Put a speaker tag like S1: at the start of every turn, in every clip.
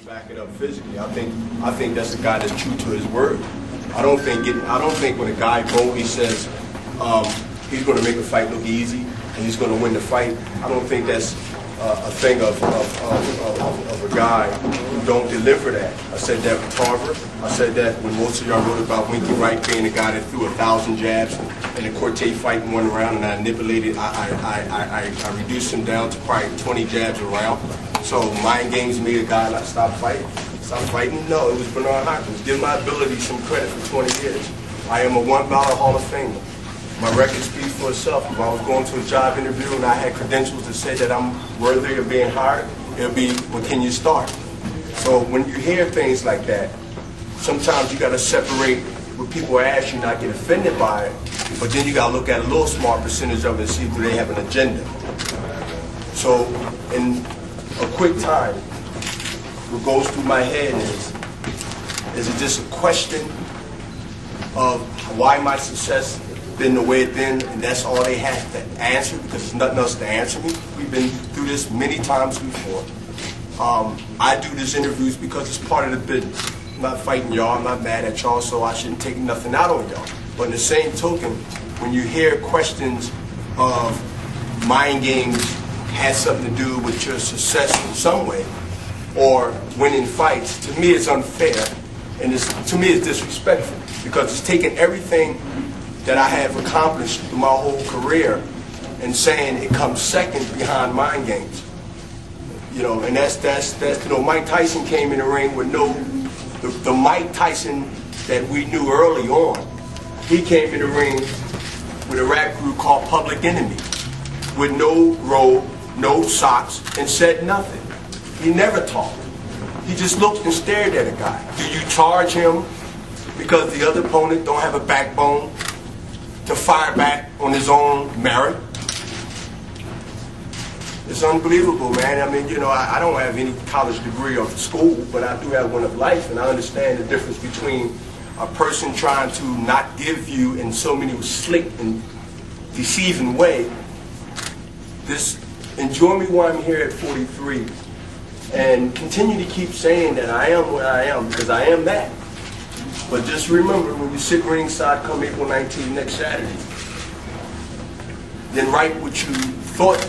S1: back it up physically. I think that's the guy that's true to his word. I don't think when a guy boldly says he's going to make a fight look easy and he's going to win the fight, I don't think that's a thing of a guy who don't deliver that. I said that with Tarver. I said that when most of y'all wrote about Winky Wright being the guy that threw 1,000 jabs in the Corte fight in one round, and I manipulated. I reduced him down to probably 20 jabs a round. So mind games made a guy not stop fighting. Stop fighting? No, it was Bernard Hopkins. Give my ability some credit for 20 years. I am a $1 Hall of Famer. My record speaks for itself. If I was going to a job interview and I had credentials that say that I'm worthy of being hired, it'll be, well, can you start? So when you hear things like that, sometimes you got to separate what people ask you, not get offended by it, but then you got to look at a little small percentage of it and see do they have an agenda. So in a quick time, what goes through my head is it just a question of why my success been the way it's been, and that's all they have to answer because there's nothing else to answer me. We've been through this many times before. I do these interviews because it's part of the business. I'm not fighting y'all, I'm not mad at y'all, so I shouldn't take nothing out on y'all. But in the same token, when you hear questions of mind games had something to do with your success in some way, or winning fights, to me it's unfair, and to me it's disrespectful, because it's taking everything that I have accomplished through my whole career and saying it comes second behind mind games. You know, and that's you know, Mike Tyson came in the ring with the Mike Tyson that we knew early on. He came in the ring with a rap group called Public Enemy, with no robe, no socks, and said nothing. He never talked. He just looked and stared at a guy. Do you charge him because the other opponent don't have a backbone to fire back on his own merit? It's unbelievable, man. I mean, you know, I don't have any college degree of school, but I do have one of life, and I understand the difference between a person trying to not give you in so many slick and deceiving way. This enjoy me while I'm here at 43, and continue to keep saying that I am what I am, because I am that. But just remember, when you sit ringside come April 19th next Saturday, then write what you thought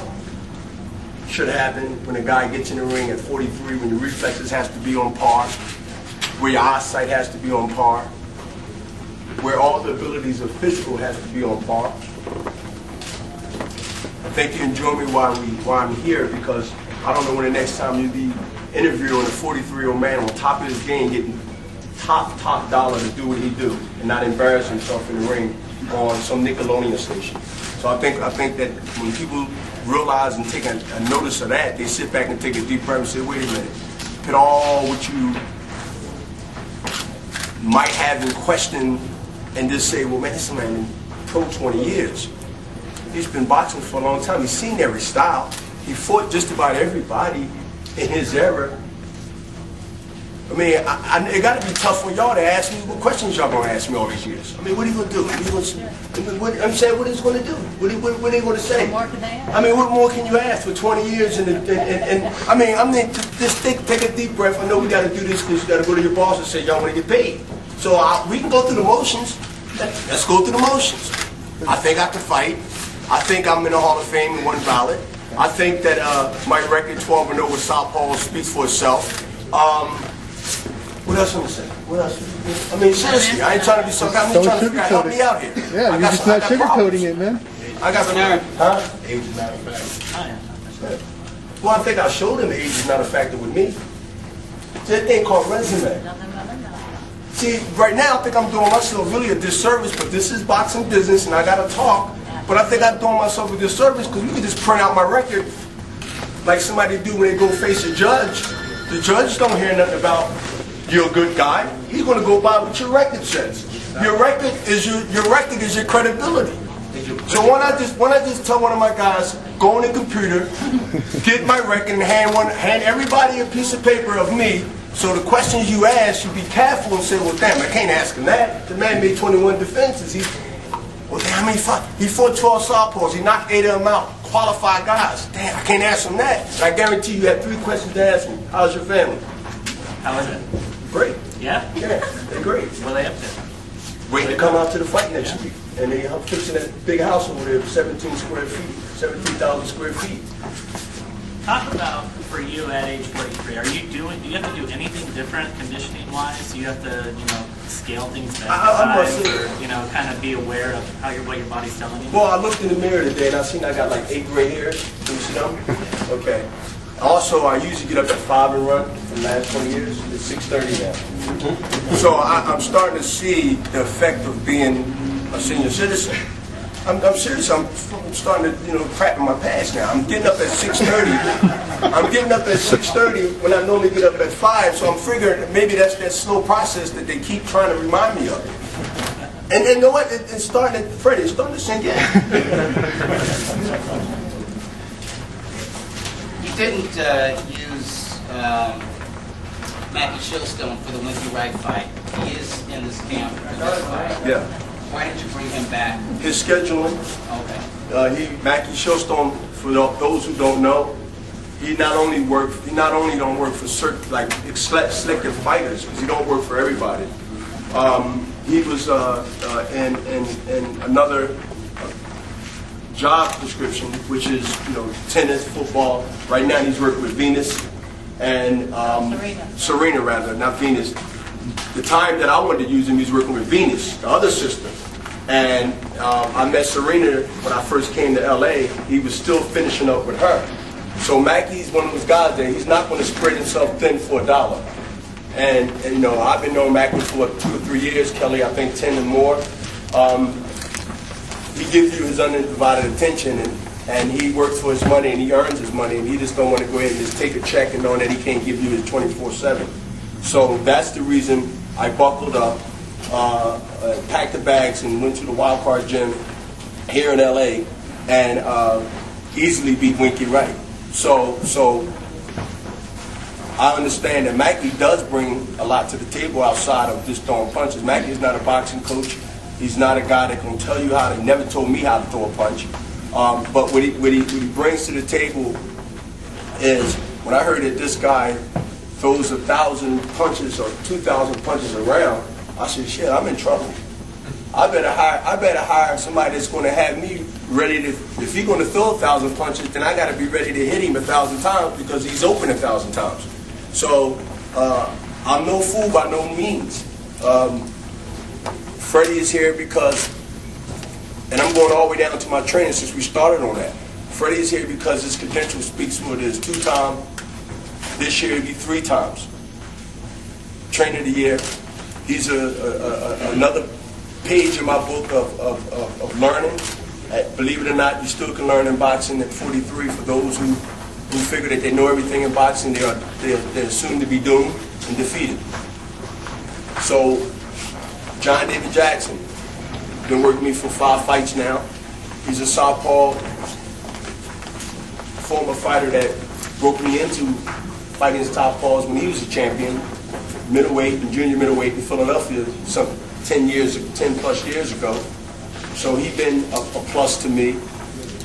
S1: should happen when a guy gets in the ring at 43, when your reflexes has to be on par, where your eyesight has to be on par, where all the abilities of physical has to be on par. I think you enjoy me while I'm here, because I don't know when the next time you'll be interviewing a 43-year-old man on top of his game, getting top dollar to do what he do and not embarrass himself in the ring on some Nickelodeon station. So I think that when people realize and take a notice of that, they sit back and take a deep breath and say, wait a minute, put all what you might have in question and just say, well, man, this man been pro 20 years. He's been boxing for a long time. He's seen every style. He fought just about everybody in his era. I mean, it got to be tough for y'all to ask me what questions y'all gonna ask me all these years. I mean, what are you gonna do? I'm saying, what is gonna do? What are they gonna say?
S2: What more can they ask?
S1: I mean, what more can you ask for 20 years? And I mean, just take a deep breath. I know we got to do this because you got to go to your boss and say y'all want to get paid. So we can go through the motions. Let's go through the motions. I think I can fight. I think I'm in the Hall of Fame in one ballot. I think that my record 12-0 with southpaws speaks for itself. What else am I saying? What else? I mean, seriously, I ain't trying to be some guy. I'm trying to figure out, help me out here.
S3: Yeah, you're just not sugarcoating it, man.
S1: I got some, huh? Age is not a factor. Well, I think I showed him age is not a factor with me. It's that thing called resume. See, right now I think I'm doing myself really a disservice, but this is boxing business and I gotta talk. But I think I'm doing myself a disservice because you can just print out my record like somebody do when they go face a judge. The judge don't hear nothing about you're a good guy. He's going to go by what your record says. Your record is your credibility. So why not just tell one of my guys, go on the computer, get my record, and hand everybody a piece of paper of me. So the questions you ask, you be careful and say, well, damn, I can't ask him that. The man made 21 defenses. Well, damn, he fought 12 southpaws. He knocked 8 of them out. Qualified guys. Damn, I can't ask him that. And I guarantee you had 3 questions to ask me. How's your family?
S2: How is it?
S1: Great.
S2: Yeah?
S1: Yeah, they're great.
S2: What are they up to?
S1: Waiting to come out to the fight next week. And I'm fixing that big house over there, 17 square feet, 17,000 square feet.
S2: Talk about, for you at age 43, do you have to do anything different conditioning-wise? Do you have to, scale things back, or, kind of be aware of what your body's telling you?
S1: Well, I looked in the mirror today and I seen I got like 8 gray hairs. Can you see them? Okay. Also, I usually get up at 5 and run for the last 20 years. It's 6:30 now. So I'm starting to see the effect of being a senior citizen. I'm serious. I'm starting to, crap in my past now. I'm getting up at 6:30. I'm getting up at 6:30 when I normally get up at 5. So I'm figuring maybe that's that slow process that they keep trying to remind me of. And you know what? It's starting to, Freddie, it's starting to sink in.
S4: You didn't use Mackie Shillstone for the Winky Wright fight. He is in this camp for this fight.
S1: Yeah.
S4: Why didn't you bring him back?
S1: His scheduling.
S4: Okay.
S1: Mackie Shillstone, for those who don't know, he not only don't work for certain like selected fighters, because he don't work for everybody. He was in another job description, which is tennis, football. Right now he's working with Venus and Serena rather, not Venus. The time that I wanted to use him, he's working with Venus, the other sister. And I met Serena when I first came to LA. He was still finishing up with her. So Mackie's one of those guys that he's not going to spread himself thin for $1. And I've been knowing Mackie for 2 or 3 years. Kelly, I think 10 and more. He gives you his undivided attention, and he works for his money and he earns his money, and he just don't want to go ahead and just take a check and know that he can't give you his 24/7. So that's the reason I buckled up, packed the bags, and went to the Wild Card Gym here in LA, and easily beat Winky Wright. So I understand that Mackie does bring a lot to the table outside of just throwing punches. Mackie is not a boxing coach. He's not a guy that can tell you how to. Never told me how to throw a punch. But what he brings to the table is, when I heard that this guy throws 1,000 punches or 2,000 punches around, I said, shit, I'm in trouble. I better hire somebody that's going to have me ready to. If he's going to throw 1,000 punches, then I got to be ready to hit him 1,000 times because he's open 1,000 times. So I'm no fool by no means. Freddie is here because, and I'm going all the way down to my training since we started on that. Freddie is here because his credential speaks for it. Is 2-time. This year it'll be 3 times. Trainer of the year. He's another page in my book of learning. Believe it or not, you still can learn in boxing at 43. For those who figure that they know everything in boxing, they're soon to be doomed and defeated. So, John David Jackson, been working with me for 5 fights now. He's a southpaw, former fighter that broke me into fighting his southpaws when he was a champion, middleweight and junior middleweight in Philadelphia some 10 plus years ago. So he's been a plus to me.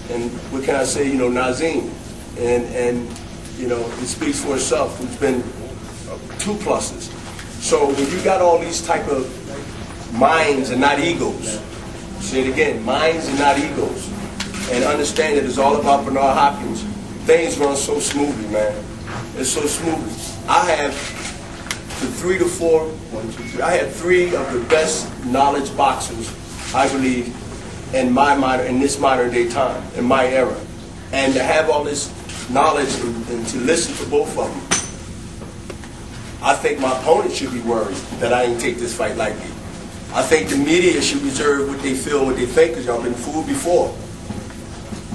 S1: And what can I say? Nazim, and it speaks for itself. It's been 2 pluses. So when you got all these type of minds and not egos, say it again, minds and not egos, and understand that it's all about Bernard Hopkins, things run so smoothly, man. It's so smooth. I have I have 3 of the best knowledge boxers, I believe, in this modern day time, in my era. And to have all this knowledge and to listen to both of them, I think my opponent should be worried that I didn't take this fight lightly. I think the media should reserve what they feel, what they think, because y'all been fooled before.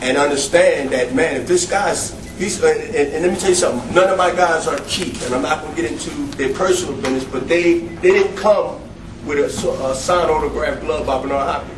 S1: And understand that, man, if this guy's, and let me tell you something, none of my guys are cheap, and I'm not going to get into their personal business, but they didn't come with a signed autographed glove by Bernard Hopkins.